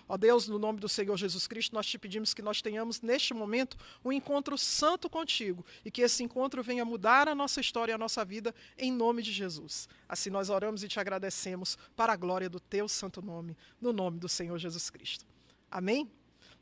Ó Deus, no nome do Senhor Jesus Cristo, nós te pedimos que nós tenhamos neste momento um encontro santo contigo e que esse encontro venha mudar a nossa história e a nossa vida em nome de Jesus. Assim nós oramos e te agradecemos para a glória do teu santo nome, no nome do Senhor Jesus Cristo. Amém?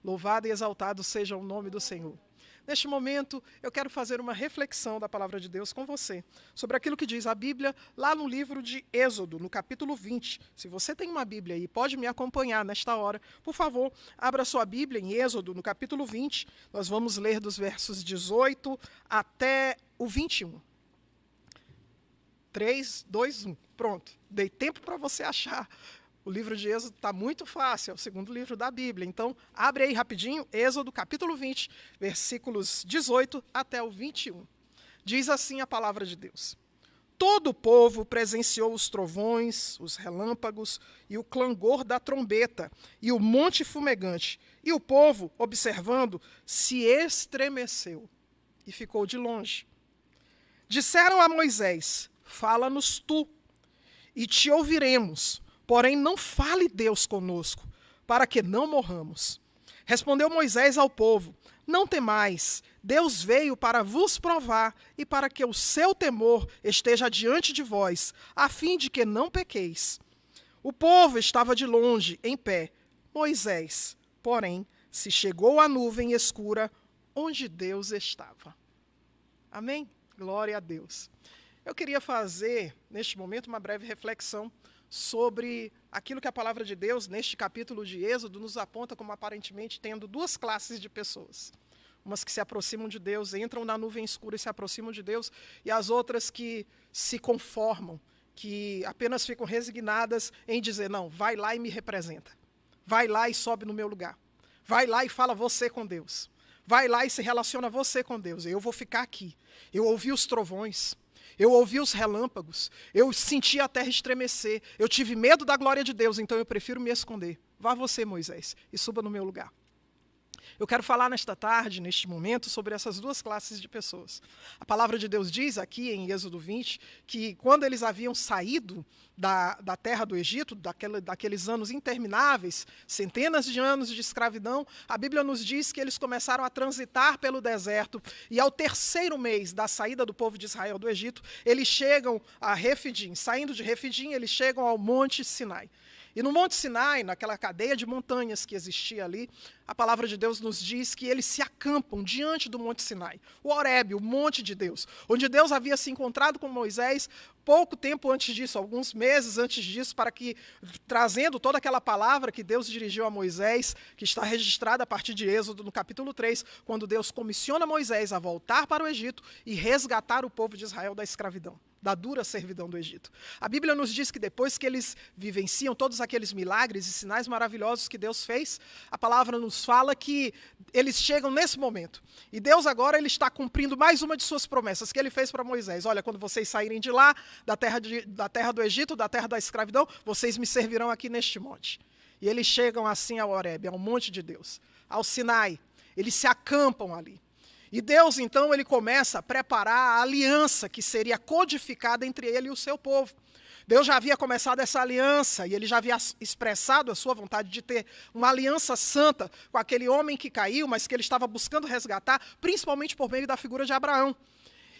Louvado e exaltado seja o nome do Senhor. Neste momento, eu quero fazer uma reflexão da palavra de Deus com você, sobre aquilo que diz a Bíblia lá no livro de Êxodo, no capítulo 20. Se você tem uma Bíblia aí, pode me acompanhar nesta hora. Por favor, abra sua Bíblia em Êxodo, no capítulo 20. Nós vamos ler dos versos 18 até o 21. 3, 2, 1. Pronto. Dei tempo para você achar. O livro de Êxodo está muito fácil, é o segundo livro da Bíblia. Então, abre aí rapidinho, Êxodo, capítulo 20, versículos 18 até o 21. Diz assim a palavra de Deus. Todo o povo presenciou os trovões, os relâmpagos e o clangor da trombeta e o monte fumegante. E o povo, observando, se estremeceu e ficou de longe. Disseram a Moisés, fala-nos tu, e te ouviremos. Porém, não fale Deus conosco, para que não morramos. Respondeu Moisés ao povo, não temais, Deus veio para vos provar e para que o seu temor esteja diante de vós, a fim de que não pequeis. O povo estava de longe, em pé. Moisés, porém, se chegou à nuvem escura onde Deus estava. Amém? Glória a Deus. Eu queria fazer, neste momento, uma breve reflexão sobre aquilo que a palavra de Deus, neste capítulo de Êxodo, nos aponta como aparentemente tendo duas classes de pessoas. Umas que se aproximam de Deus, entram na nuvem escura e se aproximam de Deus, e as outras que se conformam, que apenas ficam resignadas em dizer, não, vai lá e me representa. Vai lá e sobe no meu lugar. Vai lá e fala você com Deus. Vai lá e se relaciona você com Deus. Eu vou ficar aqui. Eu ouvi os trovões. Eu ouvi os relâmpagos, eu senti a terra estremecer, eu tive medo da glória de Deus, então eu prefiro me esconder. Vá você, Moisés, e suba no meu lugar. Eu quero falar nesta tarde, neste momento, sobre essas duas classes de pessoas. A palavra de Deus diz aqui em Êxodo 20, que quando eles haviam saído da terra do Egito, daqueles anos intermináveis, centenas de anos de escravidão, a Bíblia nos diz que eles começaram a transitar pelo deserto, e ao terceiro mês da saída do povo de Israel do Egito, eles chegam a Refidim. Saindo de Refidim, eles chegam ao Monte Sinai. E no Monte Sinai, naquela cadeia de montanhas que existia ali, a palavra de Deus nos diz que eles se acampam diante do Monte Sinai, o Horebe, o monte de Deus, onde Deus havia se encontrado com Moisés pouco tempo antes disso, alguns meses antes disso, para que, trazendo toda aquela palavra que Deus dirigiu a Moisés, que está registrada a partir de Êxodo, no capítulo 3, quando Deus comissiona Moisés a voltar para o Egito e resgatar o povo de Israel da escravidão, da dura servidão do Egito. A Bíblia nos diz que depois que eles vivenciam todos aqueles milagres e sinais maravilhosos que Deus fez, a palavra nos fala que eles chegam nesse momento. E Deus agora ele está cumprindo mais uma de suas promessas que ele fez para Moisés. Olha, quando vocês saírem de lá, da terra do Egito, da terra da escravidão, vocês me servirão aqui neste monte. E eles chegam assim ao Horebe, ao monte de Deus, ao Sinai. Eles se acampam ali. E Deus, então, ele começa a preparar a aliança que seria codificada entre ele e o seu povo. Deus já havia começado essa aliança e ele já havia expressado a sua vontade de ter uma aliança santa com aquele homem que caiu, mas que ele estava buscando resgatar, principalmente por meio da figura de Abraão.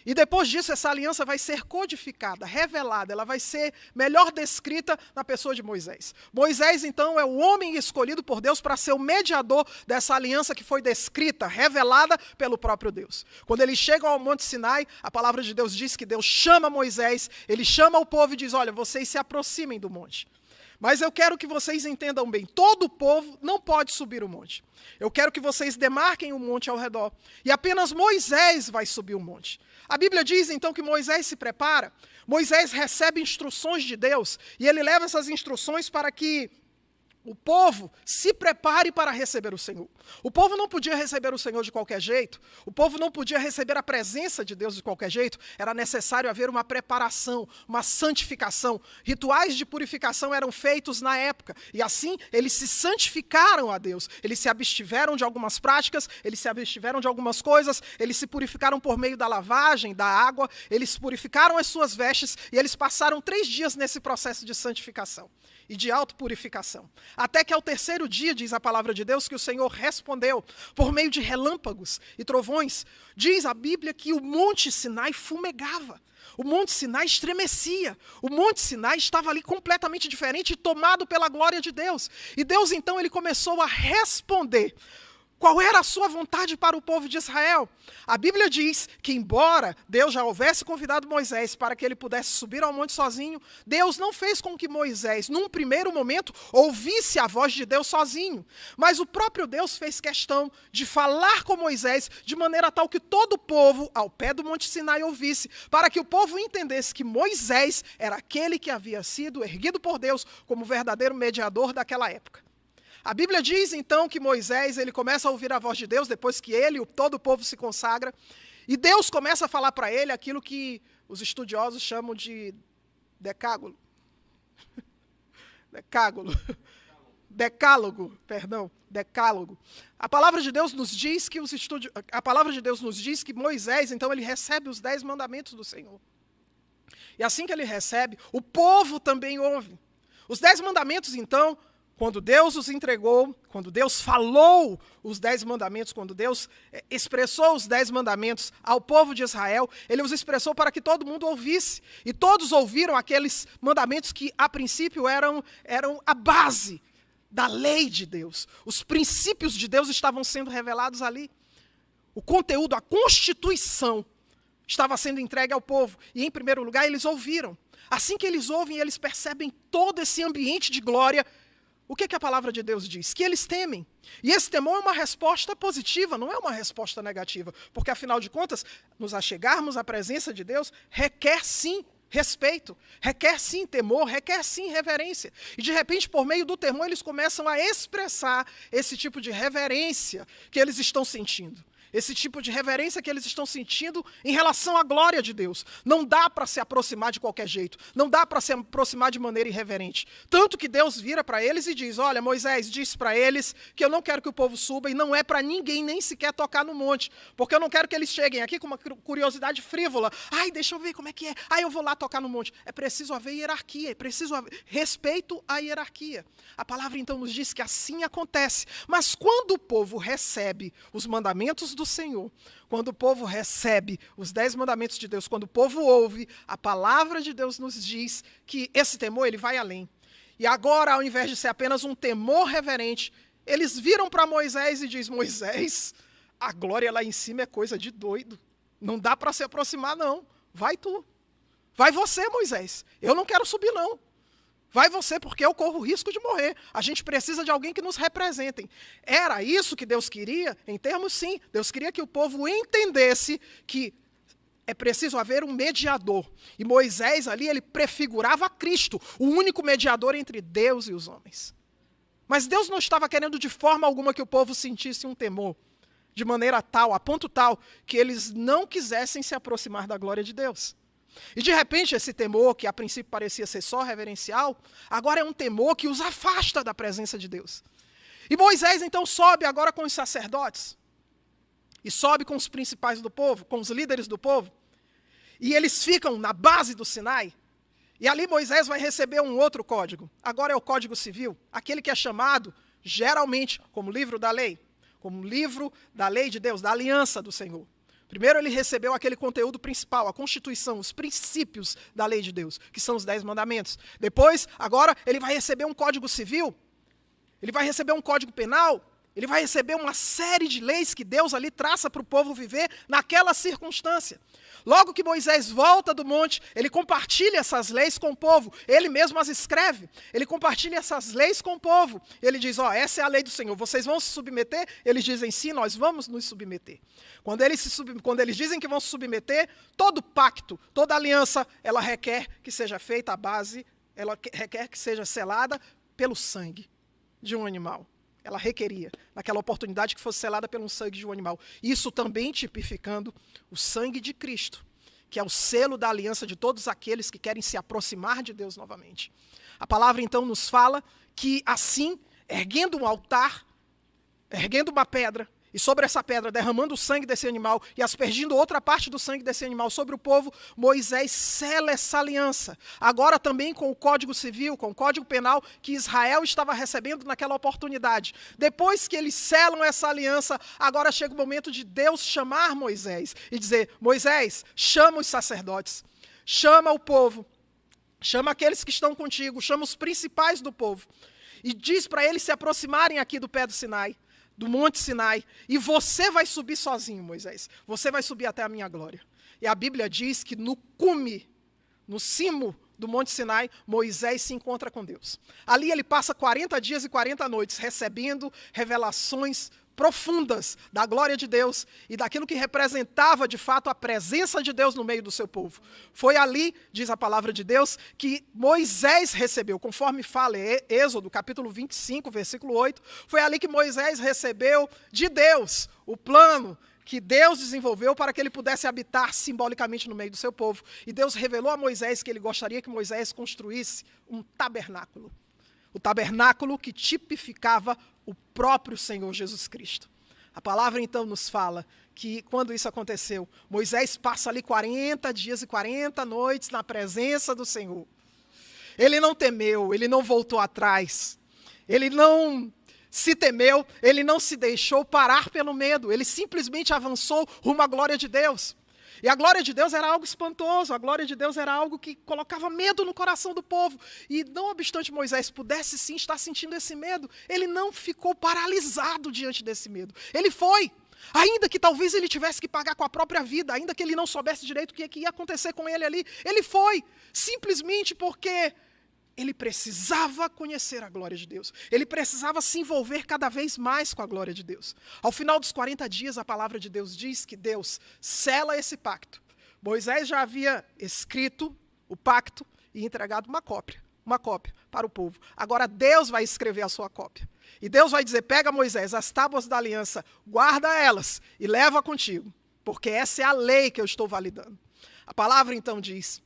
E depois disso, essa aliança vai ser codificada, revelada, ela vai ser melhor descrita na pessoa de Moisés. Moisés, então, é o homem escolhido por Deus para ser o mediador dessa aliança que foi descrita, revelada pelo próprio Deus. Quando eles chegam ao Monte Sinai, a palavra de Deus diz que Deus chama Moisés, ele chama o povo e diz, olha, vocês se aproximem do monte. Mas eu quero que vocês entendam bem, todo o povo não pode subir o monte. Eu quero que vocês demarquem o monte ao redor. E apenas Moisés vai subir o monte. A Bíblia diz então que Moisés se prepara, Moisés recebe instruções de Deus e ele leva essas instruções para que o povo se prepare para receber o Senhor. O povo não podia receber o Senhor de qualquer jeito, o povo não podia receber a presença de Deus de qualquer jeito, era necessário haver uma preparação, uma santificação. Rituais de purificação eram feitos na época, e assim eles se santificaram a Deus, eles se abstiveram de algumas práticas, eles se abstiveram de algumas coisas, eles se purificaram por meio da lavagem, da água, eles purificaram as suas vestes, e eles passaram 3 dias nesse processo de santificação. e de autopurificação. Até que ao terceiro dia, diz a palavra de Deus, que o Senhor respondeu por meio de relâmpagos e trovões. Diz a Bíblia que o Monte Sinai fumegava. O Monte Sinai estremecia. O Monte Sinai estava ali completamente diferente e tomado pela glória de Deus. E Deus, então, ele começou a responder qual era a sua vontade para o povo de Israel. A Bíblia diz que, embora Deus já houvesse convidado Moisés para que ele pudesse subir ao monte sozinho, Deus não fez com que Moisés, num primeiro momento, ouvisse a voz de Deus sozinho. Mas o próprio Deus fez questão de falar com Moisés de maneira tal que todo o povo, ao pé do monte Sinai, ouvisse, para que o povo entendesse que Moisés era aquele que havia sido erguido por Deus como verdadeiro mediador daquela época. A Bíblia diz, então, que Moisés ele começa a ouvir a voz de Deus, depois que ele e todo o povo se consagra, e Deus começa a falar para ele aquilo que os estudiosos chamam de decálogo. Decálogo. A palavra de Deus nos diz que Moisés, então, ele recebe os 10 mandamentos do Senhor. E assim que ele recebe, o povo também ouve. Os 10 mandamentos, então, quando Deus os entregou, quando Deus falou os 10 mandamentos, quando Deus expressou os 10 mandamentos ao povo de Israel, ele os expressou para que todo mundo ouvisse. E todos ouviram aqueles mandamentos que, a princípio, eram a base da lei de Deus. Os princípios de Deus estavam sendo revelados ali. O conteúdo, a constituição, estava sendo entregue ao povo. E, em primeiro lugar, eles ouviram. Assim que eles ouvem, eles percebem todo esse ambiente de glória. O que a palavra de Deus diz? Que eles temem. E esse temor é uma resposta positiva, não é uma resposta negativa. Porque, afinal de contas, nos achegarmos à presença de Deus requer, sim, respeito. Requer, sim, temor. Requer, sim, reverência. E, de repente, por meio do temor, eles começam a expressar esse tipo de reverência que eles estão sentindo. Esse tipo de reverência que eles estão sentindo em relação à glória de Deus. Não dá para se aproximar de qualquer jeito. Não dá para se aproximar de maneira irreverente. Tanto que Deus vira para eles e diz, olha, Moisés, diz para eles que eu não quero que o povo suba e não é para ninguém nem sequer tocar no monte. Porque eu não quero que eles cheguem aqui com uma curiosidade frívola. Ai, deixa eu ver como é que é. Ai, eu vou lá tocar no monte. É preciso haver hierarquia, é preciso haver respeito à hierarquia. A palavra então nos diz que assim acontece. Mas quando o povo recebe os mandamentos do Senhor, quando o povo recebe os 10 mandamentos de Deus, quando o povo ouve, a palavra de Deus nos diz que esse temor ele vai além. E agora, ao invés de ser apenas um temor reverente, eles viram para Moisés e dizem, Moisés, a glória lá em cima é coisa de doido. Não dá para se aproximar, não. Vai tu. Vai você, Moisés. Eu não quero subir, não. Vai você, porque eu corro o risco de morrer. A gente precisa de alguém que nos represente. Era isso que Deus queria? Em termos, sim. Deus queria que o povo entendesse que é preciso haver um mediador. E Moisés ali, ele prefigurava Cristo, o único mediador entre Deus e os homens. Mas Deus não estava querendo de forma alguma que o povo sentisse um temor, de maneira tal, a ponto tal, que eles não quisessem se aproximar da glória de Deus. E de repente esse temor, que a princípio parecia ser só reverencial, agora é um temor que os afasta da presença de Deus. E Moisés então sobe agora com os sacerdotes, e sobe com os principais do povo, com os líderes do povo, e eles ficam na base do Sinai, e ali Moisés vai receber um outro código. Agora é o Código Civil, aquele que é chamado, geralmente, como livro da lei, como livro da lei de Deus, da aliança do Senhor. Primeiro ele recebeu aquele conteúdo principal, a Constituição, os princípios da lei de Deus, que são os 10 mandamentos. Depois, agora, ele vai receber um Código Civil, ele vai receber um Código Penal, ele vai receber uma série de leis que Deus ali traça para o povo viver naquela circunstância. Logo que Moisés volta do monte, ele compartilha essas leis com o povo, ele mesmo as escreve, ele compartilha essas leis com o povo. Ele diz, essa é a lei do Senhor, vocês vão se submeter? Eles dizem, sim, nós vamos nos submeter. Quando eles dizem que vão se submeter, todo pacto, toda aliança, ela requer que seja feita a base, ela requer que seja selada pelo sangue de um animal. Ela requeria, naquela oportunidade, que fosse selada pelo sangue de um animal. Isso também tipificando o sangue de Cristo, que é o selo da aliança de todos aqueles que querem se aproximar de Deus novamente. A palavra, então, nos fala que, assim, erguendo um altar, erguendo uma pedra, e sobre essa pedra, derramando o sangue desse animal e aspergindo outra parte do sangue desse animal sobre o povo, Moisés sela essa aliança. Agora também com o Código Civil, com o Código Penal que Israel estava recebendo naquela oportunidade. Depois que eles selam essa aliança, agora chega o momento de Deus chamar Moisés e dizer: Moisés, chama os sacerdotes, chama o povo, chama aqueles que estão contigo, chama os principais do povo e diz para eles se aproximarem aqui do pé do Sinai, do Monte Sinai, e você vai subir sozinho, Moisés. Você vai subir até a minha glória. E a Bíblia diz que no cume, no cimo do Monte Sinai, Moisés se encontra com Deus. Ali ele passa 40 dias e 40 noites recebendo revelações profundas da glória de Deus e daquilo que representava de fato a presença de Deus no meio do seu povo. Foi ali, diz a palavra de Deus, que Moisés recebeu, conforme fala Êxodo, capítulo 25, versículo 8, foi ali que Moisés recebeu de Deus o plano que Deus desenvolveu para que ele pudesse habitar simbolicamente no meio do seu povo. E Deus revelou a Moisés que ele gostaria que Moisés construísse um tabernáculo. O tabernáculo que tipificava o próprio Senhor Jesus Cristo. A palavra então nos fala que quando isso aconteceu, Moisés passa ali 40 dias e 40 noites na presença do Senhor. Ele não temeu, ele não voltou atrás, ele não se temeu, ele não se deixou parar pelo medo, ele simplesmente avançou rumo à glória de Deus. E a glória de Deus era algo espantoso, a glória de Deus era algo que colocava medo no coração do povo. E não obstante Moisés pudesse sim estar sentindo esse medo, ele não ficou paralisado diante desse medo. Ele foi, ainda que talvez ele tivesse que pagar com a própria vida, ainda que ele não soubesse direito o que ia acontecer com ele ali, ele foi, simplesmente porque ele precisava conhecer a glória de Deus. Ele precisava se envolver cada vez mais com a glória de Deus. Ao final dos 40 dias, a palavra de Deus diz que Deus sela esse pacto. Moisés já havia escrito o pacto e entregado uma cópia para o povo. Agora Deus vai escrever a sua cópia. E Deus vai dizer: pega, Moisés, as tábuas da aliança, guarda elas e leva contigo, porque essa é a lei que eu estou validando. A palavra então diz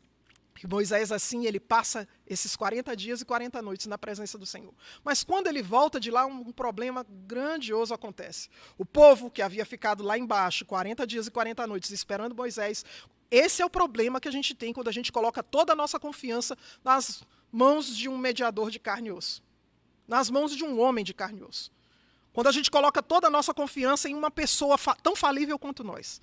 que Moisés assim, ele passa esses 40 dias e 40 noites na presença do Senhor. Mas quando ele volta de lá, um problema grandioso acontece. O povo que havia ficado lá embaixo, 40 dias e 40 noites, esperando Moisés, esse é o problema que a gente tem quando a gente coloca toda a nossa confiança nas mãos de um mediador de carne e osso. Nas mãos de um homem de carne e osso. Quando a gente coloca toda a nossa confiança em uma pessoa tão falível quanto nós.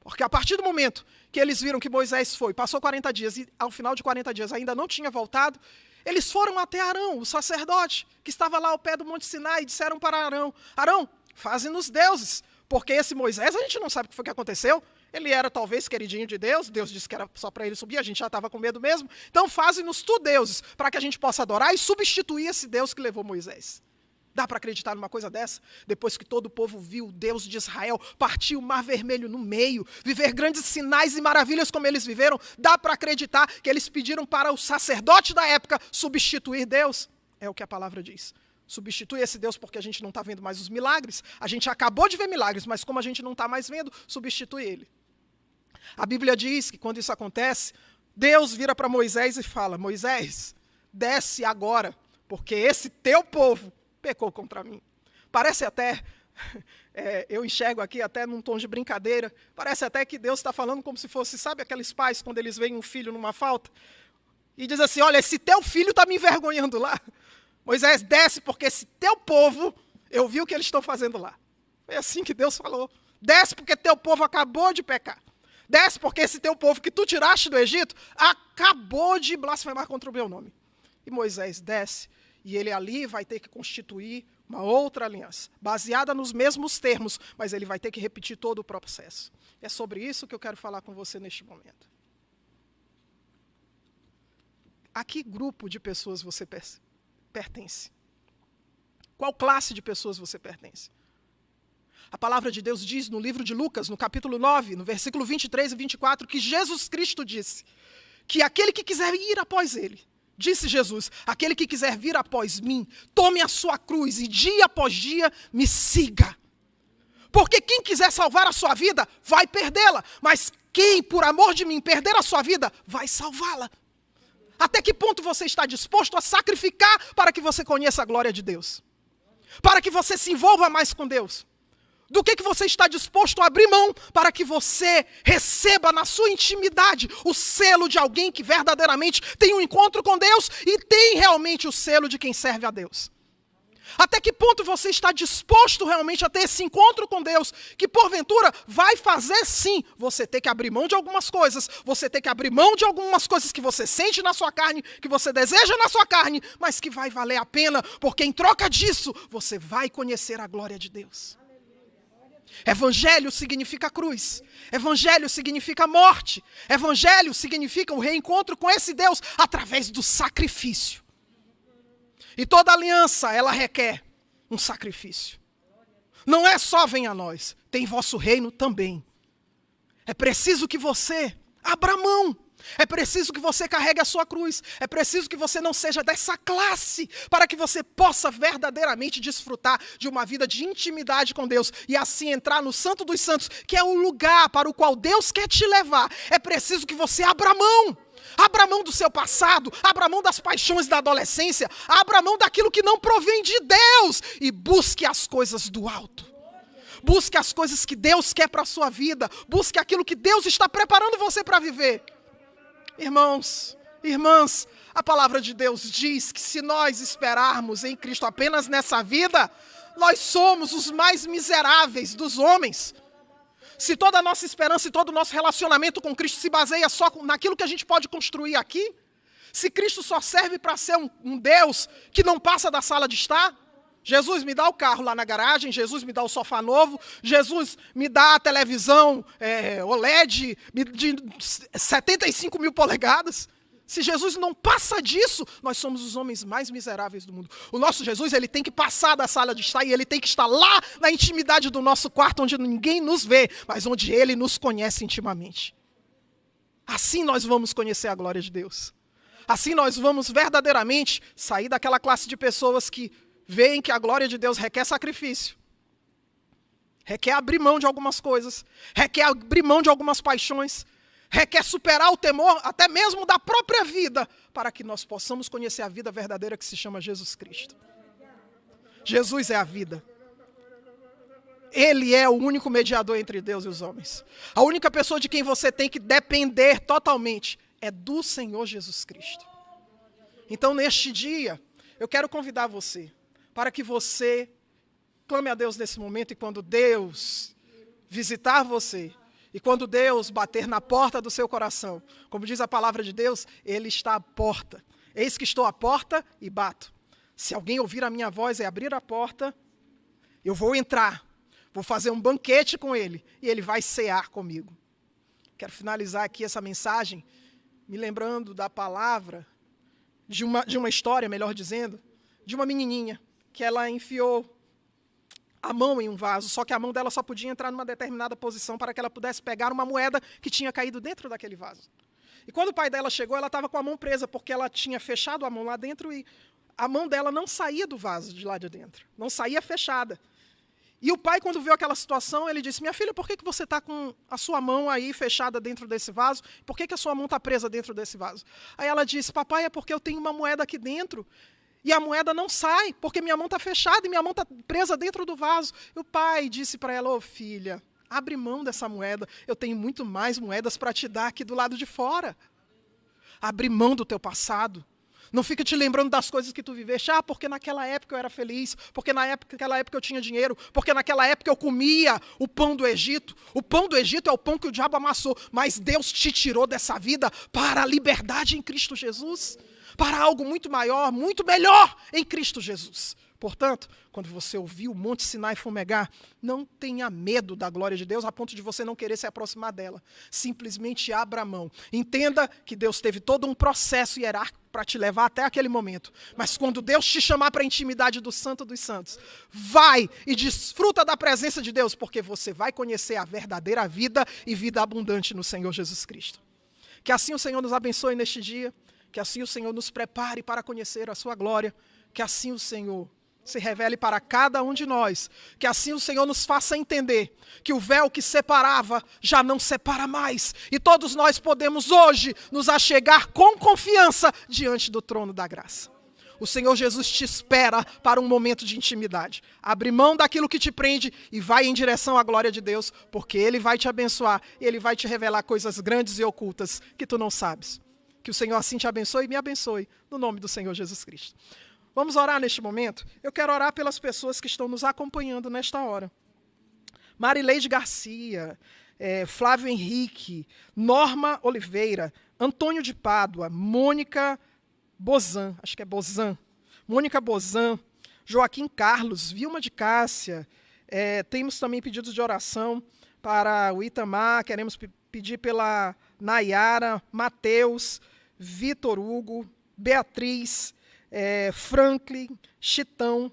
Porque a partir do momento que eles viram que Moisés foi, passou 40 dias e ao final de 40 dias ainda não tinha voltado, eles foram até Arão, o sacerdote, que estava lá ao pé do Monte Sinai, e disseram para Arão: Arão, faze-nos deuses, porque esse Moisés a gente não sabe o que foi que aconteceu, ele era talvez queridinho de Deus, Deus disse que era só para ele subir, a gente já estava com medo mesmo, então faze-nos tu deuses, para que a gente possa adorar e substituir esse Deus que levou Moisés. Dá para acreditar numa coisa dessa? Depois que todo o povo viu o Deus de Israel partir o Mar Vermelho no meio, viver grandes sinais e maravilhas como eles viveram, dá para acreditar que eles pediram para o sacerdote da época substituir Deus? É o que a palavra diz. Substitui esse Deus porque a gente não está vendo mais os milagres. A gente acabou de ver milagres, mas como a gente não está mais vendo, substitui ele. A Bíblia diz que quando isso acontece, Deus vira para Moisés e fala: Moisés, desce agora, porque esse teu povo pecou contra mim. Parece até, eu enxergo aqui até num tom de brincadeira, parece até que Deus está falando como se fosse, sabe aqueles pais quando eles veem um filho numa falta? E diz assim: olha, esse teu filho está me envergonhando lá. Moisés, desce, porque esse teu povo, eu vi o que eles estão fazendo lá. É assim que Deus falou. Desce porque teu povo acabou de pecar. Desce porque esse teu povo que tu tiraste do Egito acabou de blasfemar contra o meu nome. E Moisés desce. E ele ali vai ter que constituir uma outra aliança, baseada nos mesmos termos, mas ele vai ter que repetir todo o processo. É sobre isso que eu quero falar com você neste momento. A que grupo de pessoas você pertence? Qual classe de pessoas você pertence? A palavra de Deus diz no livro de Lucas, no capítulo 9, no versículo 23 e 24, que Jesus Cristo disse que aquele que quiser ir após ele, disse Jesus, aquele que quiser vir após mim, tome a sua cruz e dia após dia me siga. Porque quem quiser salvar a sua vida, vai perdê-la. Mas quem, por amor de mim, perder a sua vida, vai salvá-la. Até que ponto você está disposto a sacrificar para que você conheça a glória de Deus? Para que você se envolva mais com Deus? Do que você está disposto a abrir mão para que você receba na sua intimidade o selo de alguém que verdadeiramente tem um encontro com Deus e tem realmente o selo de quem serve a Deus? Até que ponto você está disposto realmente a ter esse encontro com Deus, que porventura vai fazer sim você ter que abrir mão de algumas coisas, você ter que abrir mão de algumas coisas que você sente na sua carne, que você deseja na sua carne, mas que vai valer a pena, porque em troca disso você vai conhecer a glória de Deus. Evangelho significa cruz. Evangelho significa morte. Evangelho significa o reencontro com esse Deus através do sacrifício. E toda aliança, ela requer um sacrifício. Não é só venha a nós, tem vosso reino também. É preciso que você abra mão. É preciso que você carregue a sua cruz. É preciso que você não seja dessa classe, para que você possa verdadeiramente desfrutar de uma vida de intimidade com Deus e assim entrar no Santo dos Santos, que é o lugar para o qual Deus quer te levar. É preciso que você abra mão. Abra mão do seu passado, abra mão das paixões da adolescência, abra mão daquilo que não provém de Deus e busque as coisas do alto. Busque as coisas que Deus quer para a sua vida, busque aquilo que Deus está preparando você para viver. Irmãos, irmãs, a palavra de Deus diz que se nós esperarmos em Cristo apenas nessa vida, nós somos os mais miseráveis dos homens. Se toda a nossa esperança e todo o nosso relacionamento com Cristo se baseia só naquilo que a gente pode construir aqui, se Cristo só serve para ser um Deus que não passa da sala de estar, Jesus me dá o carro lá na garagem, Jesus me dá o sofá novo, Jesus me dá a televisão OLED de 75 mil polegadas. Se Jesus não passa disso, nós somos os homens mais miseráveis do mundo. O nosso Jesus, ele tem que passar da sala de estar e ele tem que estar lá na intimidade do nosso quarto, onde ninguém nos vê, mas onde ele nos conhece intimamente. Assim nós vamos conhecer a glória de Deus. Assim nós vamos verdadeiramente sair daquela classe de pessoas que veem que a glória de Deus requer sacrifício, requer abrir mão de algumas coisas, requer abrir mão de algumas paixões, requer superar o temor até mesmo da própria vida, para que nós possamos conhecer a vida verdadeira que se chama Jesus Cristo. Jesus é a vida. Ele é o único mediador entre Deus e os homens. A única pessoa de quem você tem que depender totalmente é do Senhor Jesus Cristo. Então, neste dia, eu quero convidar você para que você clame a Deus nesse momento, e quando Deus visitar você, e quando Deus bater na porta do seu coração, como diz a palavra de Deus, Ele está à porta. Eis que estou à porta e bato. Se alguém ouvir a minha voz e abrir a porta, eu vou entrar, vou fazer um banquete com Ele, e Ele vai cear comigo. Quero finalizar aqui essa mensagem, me lembrando da palavra, de uma história, melhor dizendo, de uma menininha, que ela enfiou a mão em um vaso, só que a mão dela só podia entrar numa determinada posição para que ela pudesse pegar uma moeda que tinha caído dentro daquele vaso. E quando o pai dela chegou, ela estava com a mão presa, porque ela tinha fechado a mão lá dentro e a mão dela não saía do vaso de lá de dentro, não saía fechada. E o pai, quando viu aquela situação, ele disse: minha filha, por que você está com a sua mão aí fechada dentro desse vaso? Por que a sua mão está presa dentro desse vaso? Aí ela disse: papai, é porque eu tenho uma moeda aqui dentro e a moeda não sai, porque minha mão está fechada e minha mão está presa dentro do vaso. E o pai disse para ela: ô filha, abre mão dessa moeda, eu tenho muito mais moedas para te dar aqui do lado de fora. Abre mão do teu passado. Não fica te lembrando das coisas que tu viveste. Ah, porque naquela época eu era feliz, porque naquela época eu tinha dinheiro, porque naquela época eu comia o pão do Egito. O pão do Egito é o pão que o diabo amassou, mas Deus te tirou dessa vida para a liberdade em Cristo Jesus, para algo muito maior, muito melhor em Cristo Jesus. Portanto, quando você ouvir o Monte Sinai fumegar, não tenha medo da glória de Deus a ponto de você não querer se aproximar dela. Simplesmente abra a mão. Entenda que Deus teve todo um processo hierárquico para te levar até aquele momento. Mas quando Deus te chamar para a intimidade do Santo dos Santos, vai e desfruta da presença de Deus, porque você vai conhecer a verdadeira vida e vida abundante no Senhor Jesus Cristo. Que assim o Senhor nos abençoe neste dia, que assim o Senhor nos prepare para conhecer a sua glória, que assim o Senhor se revele para cada um de nós, que assim o Senhor nos faça entender que o véu que separava já não separa mais, e todos nós podemos hoje nos achegar com confiança diante do trono da graça. O Senhor Jesus te espera para um momento de intimidade. Abre mão daquilo que te prende e vai em direção à glória de Deus, porque Ele vai te abençoar e Ele vai te revelar coisas grandes e ocultas que tu não sabes. Que o Senhor assim te abençoe e me abençoe, no nome do Senhor Jesus Cristo. Vamos orar neste momento? Eu quero orar pelas pessoas que estão nos acompanhando nesta hora. Marileide Garcia, Flávio Henrique, Norma Oliveira, Antônio de Pádua, Mônica Bozan, acho que é Bozan, Mônica Bozan, Joaquim Carlos, Vilma de Cássia, temos também pedidos de oração para o Itamar, queremos pedir pela Nayara, Mateus, Vitor Hugo, Beatriz, Franklin, Chitão,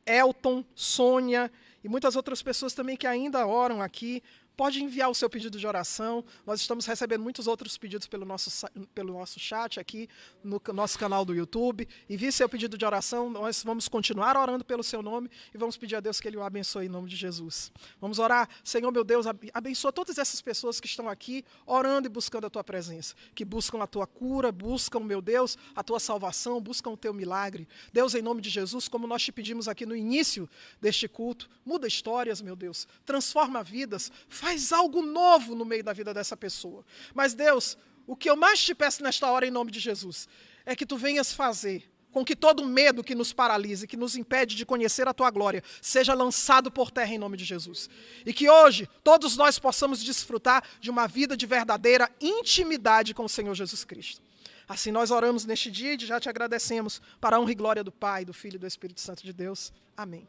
Elton, Sônia e muitas outras pessoas também que ainda oram aqui. Pode enviar o seu pedido de oração. Nós estamos recebendo muitos outros pedidos pelo nosso chat aqui, no nosso canal do YouTube. Envie seu pedido de oração. Nós vamos continuar orando pelo seu nome e vamos pedir a Deus que Ele o abençoe em nome de Jesus. Vamos orar. Senhor, meu Deus, abençoa todas essas pessoas que estão aqui orando e buscando a Tua presença, que buscam a Tua cura, buscam, meu Deus, a Tua salvação, buscam o Teu milagre. Deus, em nome de Jesus, como nós te pedimos aqui no início deste culto, muda histórias, meu Deus, transforma vidas, faz algo novo no meio da vida dessa pessoa. Mas, Deus, o que eu mais te peço nesta hora, em nome de Jesus, é que Tu venhas fazer com que todo medo que nos paralisa, que nos impede de conhecer a Tua glória, seja lançado por terra em nome de Jesus. E que hoje todos nós possamos desfrutar de uma vida de verdadeira intimidade com o Senhor Jesus Cristo. Assim nós oramos neste dia e já te agradecemos para a honra e glória do Pai, do Filho e do Espírito Santo de Deus. Amém.